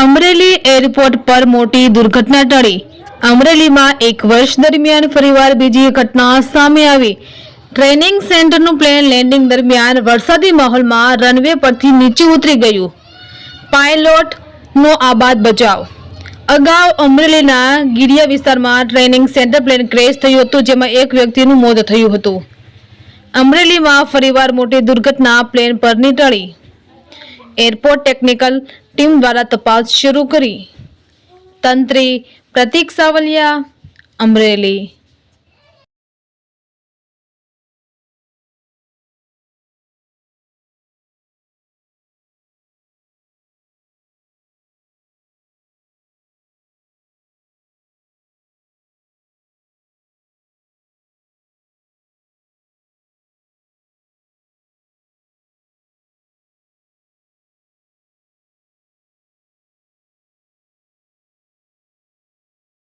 Amreli airport પર મોટી દુર્ઘટના ટળી. અમરેલીમાં 1 વર્ષ દરમિયાન ફરીવાર બીજી ઘટના સામે આવી. ટ્રેનિંગ સેન્ટરનું પ્લેન લેન્ડિંગ દરમિયાન વરસાદી માહોલમાં રનવે પરથી નીચે ઉતરી ગયું. પાયલોટનો આબાદ બચાવ. અગાઉ અમરેલીના ગીરિયા વિસ્તારમાં ટ્રેનિંગ સેન્ટર પ્લેન ક્રેશ થયું હતું, જેમાં 1 વ્યક્તિનું મોત થયું હતું. અમરેલીમાં ફરીવાર મોટી દુર્ઘટના પ્લેન પરની ટળી. એરપોર્ટ ટેકનિકલ ટીમ દ્વારા તપાસ શરૂ કરી. તંત્રી પ્રતિક સાવલિયા, અમરેલી.